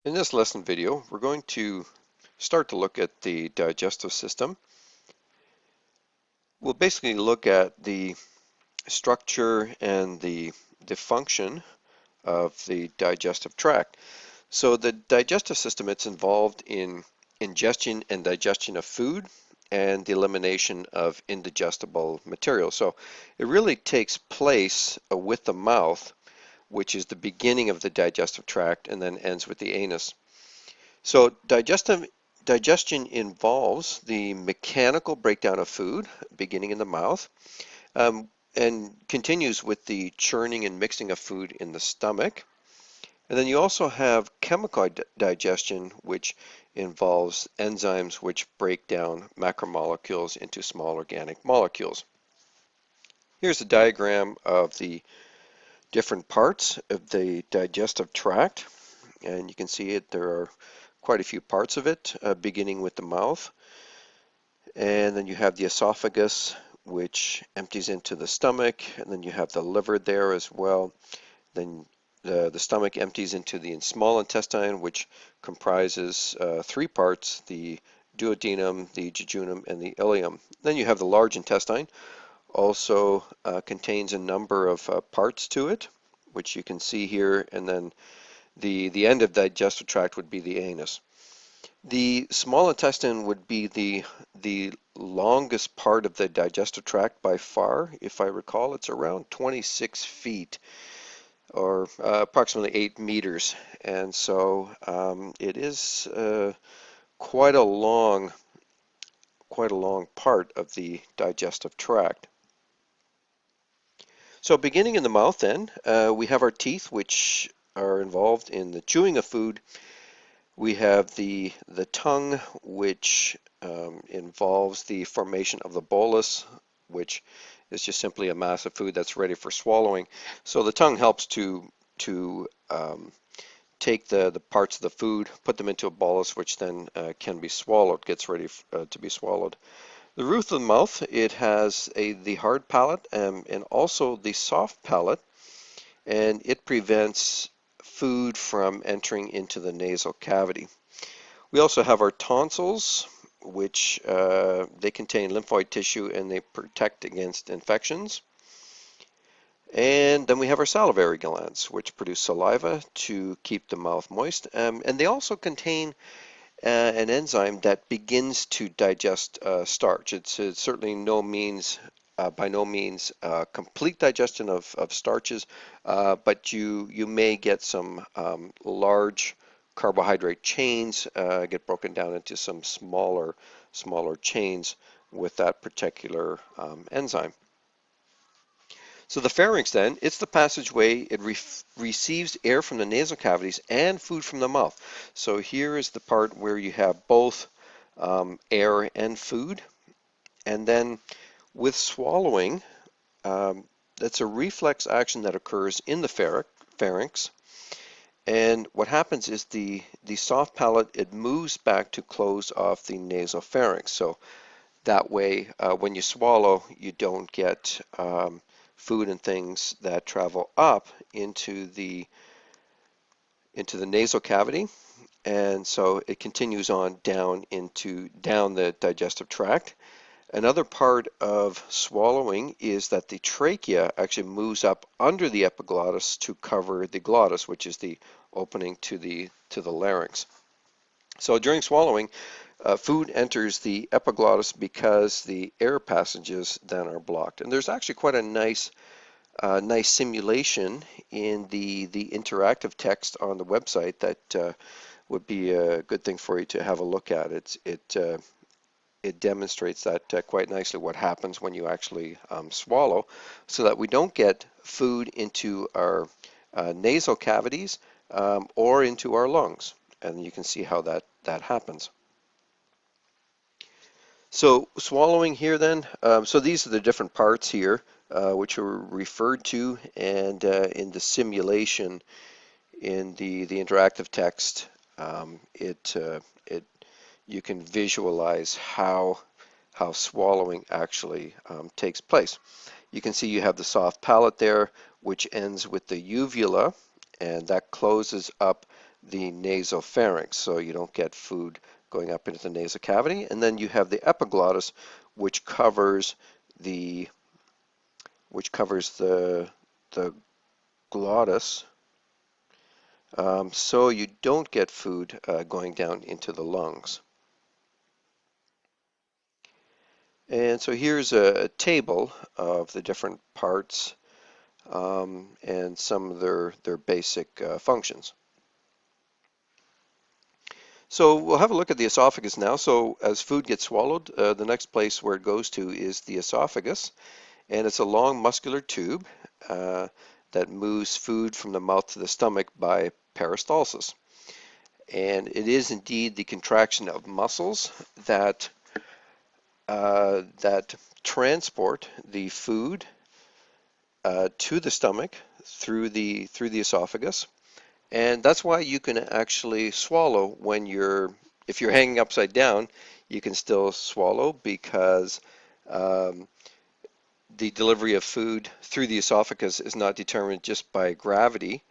In this lesson video, we're going to start to look at the digestive system. We'll basically look at the structure and the function of the digestive tract. So the digestive system, it's involved in ingestion and digestion of food and the elimination of indigestible material. So it really takes place with the mouth, which is the beginning of the digestive tract, and then ends with the anus. So digestion involves the mechanical breakdown of food, beginning in the mouth, and continues with the churning and mixing of food in the stomach. And then you also have chemical digestion, which involves enzymes which break down macromolecules into small organic molecules. Here's a diagram of the different parts of the digestive tract, and you can see it. There are quite a few parts of it, beginning with the mouth. And then you have the esophagus, which empties into the stomach, and then you have the liver there as well. Then the stomach empties into the small intestine, which comprises three parts: the duodenum, the jejunum, and the ileum. Then you have the large intestine, also contains a number of parts to it, which you can see here, and then the end of the digestive tract would be the anus. The small intestine would be the longest part of the digestive tract by far. If I recall, it's around 26 feet, or approximately 8 meters, and so it is quite a long part of the digestive tract. So beginning in the mouth, then we have our teeth, which are involved in the chewing of food. We have the tongue, which involves the formation of the bolus, which is just simply a mass of food that's ready for swallowing. So the tongue helps to take the parts of the food, put them into a bolus, which then can be swallowed, gets ready to be swallowed. The roof of the mouth, it has the hard palate and also the soft palate, and it prevents food from entering into the nasal cavity. We also have our tonsils, which they contain lymphoid tissue and they protect against infections. And then we have our salivary glands, which produce saliva to keep the mouth moist. And they also contain an enzyme that begins to digest starch. It's certainly by no means complete digestion of starches, but you may get some large carbohydrate chains get broken down into some smaller chains with that particular enzyme. So the pharynx, then, it's the passageway. It receives air from the nasal cavities and food from the mouth. So here is the part where you have both air and food. And then with swallowing, that's a reflex action that occurs in the pharynx. And what happens is the soft palate, it moves back to close off the nasal pharynx. So that way, when you swallow, you don't get food and things that travel up into the nasal cavity, and so it continues on down the digestive tract. Another part of swallowing is that the trachea actually moves up under the epiglottis to cover the glottis, which is the opening to the larynx. So during swallowing, food enters the epiglottis because the air passages then are blocked. And there's actually quite a nice simulation in the interactive text on the website that would be a good thing for you to have a look at. It demonstrates that quite nicely, what happens when you actually swallow, so that we don't get food into our nasal cavities or into our lungs. And you can see how that happens. So swallowing here then, so these are the different parts here which are referred to, and in the simulation in the interactive text, you can visualize how swallowing actually takes place. You can see you have the soft palate there, which ends with the uvula, and that closes up the nasopharynx, so you don't get food going up into the nasal cavity. And then you have the epiglottis, which covers the the glottis, so you don't get food going down into the lungs. And so here's a table of the different parts and some of their basic functions. So we'll have a look at the esophagus now. So as food gets swallowed, the next place where it goes to is the esophagus, and it's a long muscular tube that moves food from the mouth to the stomach by peristalsis. And it is indeed the contraction of muscles that that transport the food to the stomach through the esophagus, and that's why you can actually swallow when if you're hanging upside down, you can still swallow because um, the delivery of food through the esophagus is not determined just by gravity.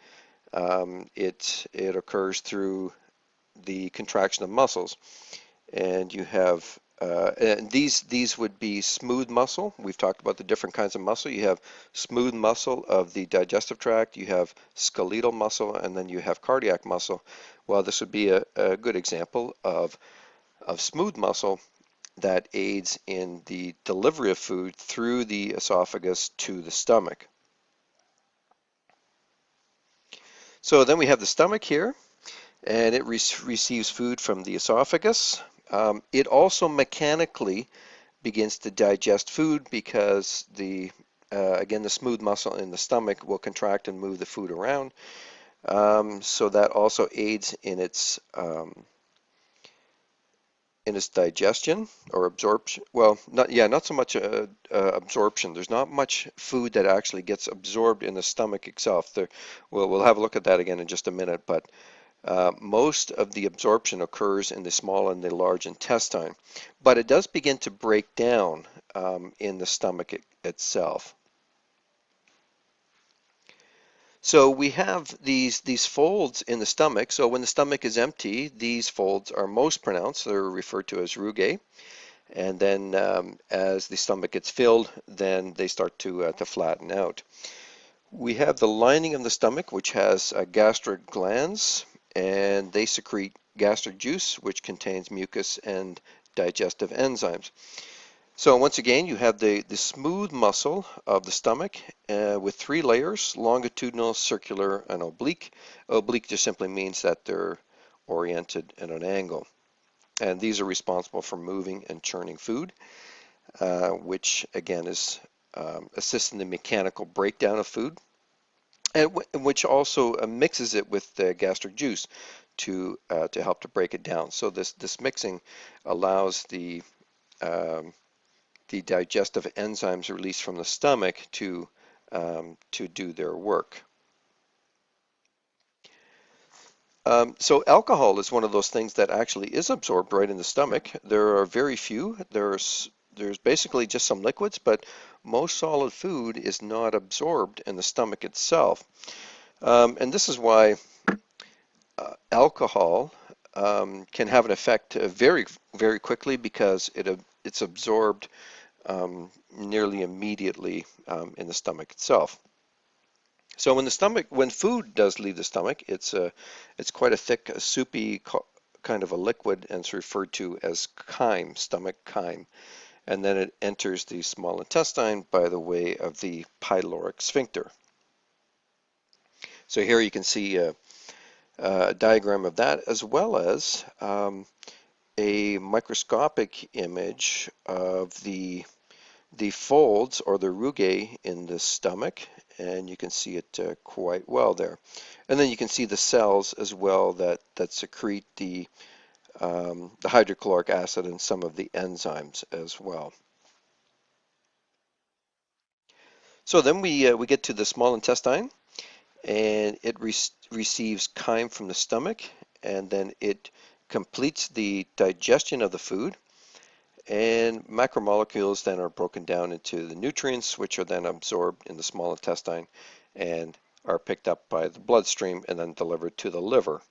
It occurs through the contraction of muscles. And you have and these would be smooth muscle. We've talked about the different kinds of muscle. You have smooth muscle of the digestive tract, you have skeletal muscle, and then you have cardiac muscle. Well, this would be a good example of smooth muscle that aids in the delivery of food through the esophagus to the stomach. So then we have the stomach here, and it receives food from the esophagus. It also mechanically begins to digest food because again, the smooth muscle in the stomach will contract and move the food around. So that also aids in its digestion or absorption. Well, not so much absorption. There's not much food that actually gets absorbed in the stomach itself. We'll have a look at that again in just a minute, but most of the absorption occurs in the small and the large intestine, but it does begin to break down in the stomach itself. So we have these folds in the stomach. So when the stomach is empty, these folds are most pronounced. They're referred to as rugae. And then as the stomach gets filled, then they start to flatten out. We have the lining of the stomach, which has gastric glands, and they secrete gastric juice, which contains mucus and digestive enzymes. So once again, you have the smooth muscle of the stomach with three layers: longitudinal, circular, and oblique. Oblique just simply means that they're oriented at an angle. And these are responsible for moving and churning food, which again is assisting the mechanical breakdown of food, and which also mixes it with the gastric juice to help to break it down. So this mixing allows um, the digestive enzymes released from the stomach to do their work. So alcohol is one of those things that actually is absorbed right in the stomach. There are very few. There's basically just some liquids, but most solid food is not absorbed in the stomach itself. And this is why alcohol can have an effect very quickly because it's absorbed nearly immediately in the stomach itself. So when food does leave the stomach, it's quite a thick, soupy kind of a liquid, and it's referred to as chyme, stomach chyme. And then it enters the small intestine by the way of the pyloric sphincter. So here you can see a diagram of that, as well as a microscopic image of the folds or the rugae in the stomach, and you can see it quite well there. And then you can see the cells as well that secrete the hydrochloric acid and some of the enzymes as well. So then we get to the small intestine, and it receives chyme from the stomach, and then it completes the digestion of the food. And macromolecules then are broken down into the nutrients, which are then absorbed in the small intestine and are picked up by the bloodstream and then delivered to the liver.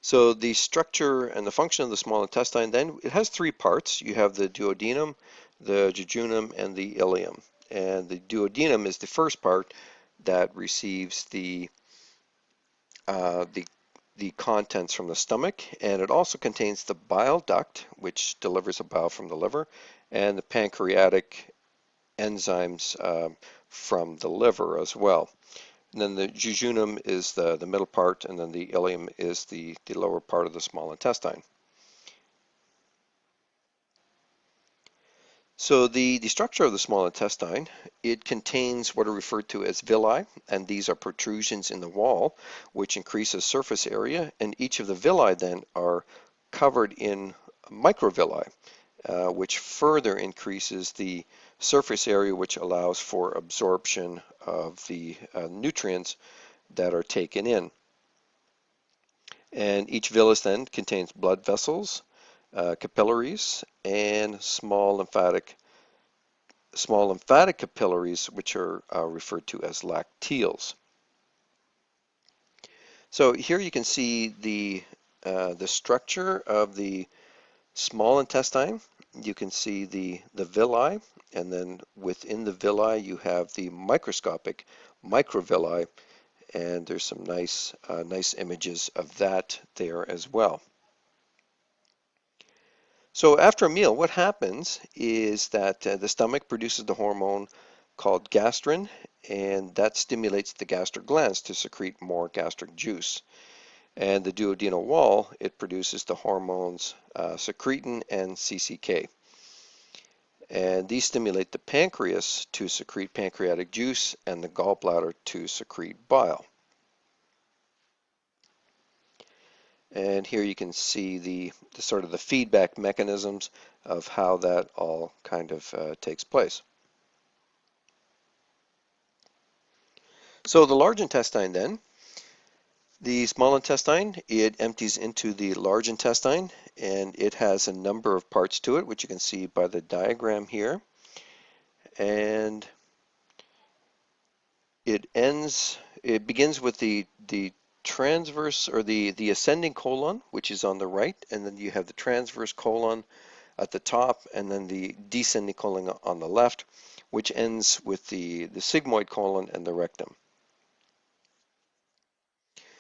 So the structure and the function of the small intestine, then it has three parts. You have the duodenum, the jejunum, and the ileum. And the duodenum is the first part that receives uh, the the contents from the stomach, and it also contains the bile duct, which delivers a bile from the liver, and the pancreatic enzymes from the liver as well. And then the jejunum is the middle part, and then the ileum is the lower part of the small intestine. So the structure of the small intestine, it contains what are referred to as villi, and these are protrusions in the wall, which increases surface area, and each of the villi then are covered in microvilli, which further increases the surface area, which allows for absorption of the nutrients that are taken in. And each villus then contains blood vessels, capillaries, and small lymphatic capillaries, which are referred to as lacteals. So here you can see the structure of the small intestine. You can see the villi, and then within the villi you have the microscopic microvilli, and there's some nice images of that there as well. So after a meal, what happens is that the stomach produces the hormone called gastrin, and that stimulates the gastric glands to secrete more gastric juice. And the duodenal wall, it produces the hormones secretin and CCK. And these stimulate the pancreas to secrete pancreatic juice and the gallbladder to secrete bile. And here you can see the sort of the feedback mechanisms of how that all kind of takes place. So the large intestine then, the small intestine, it empties into the large intestine, and it has a number of parts to it, which you can see by the diagram here. And it begins with the transverse or the ascending colon, which is on the right, and then you have the transverse colon at the top, and then the descending colon on the left, which ends with the sigmoid colon and the rectum.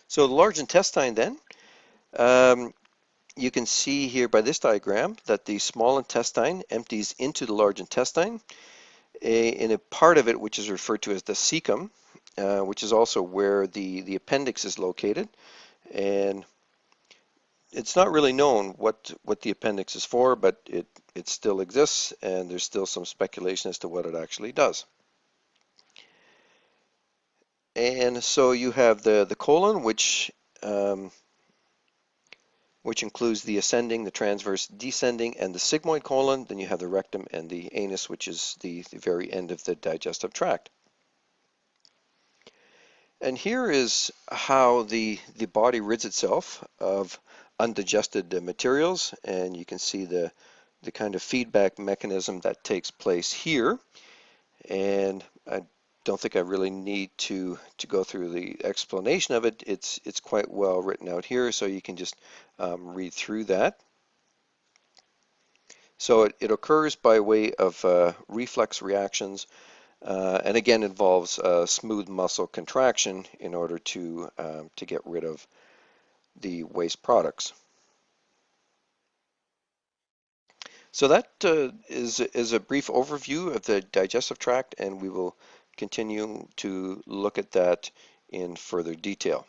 So the large intestine then, you can see here by this diagram that the small intestine empties into the large intestine in a part of it which is referred to as the cecum, which is also where the appendix is located. And it's not really known what the appendix is for, but it still exists, and there's still some speculation as to what it actually does. And so you have the colon, which includes the ascending, the transverse, descending, and the sigmoid colon. Then you have the rectum and the anus, which is the very end of the digestive tract. And here is how the body rids itself of undigested materials, and you can see the kind of feedback mechanism that takes place here. And I don't think I really need to go through the explanation of it. It's quite well written out here, so you can just read through that. So it occurs by way of reflex reactions, and again involves smooth muscle contraction in order to get rid of the waste products. So that is a brief overview of the digestive tract, and we will continue to look at that in further detail.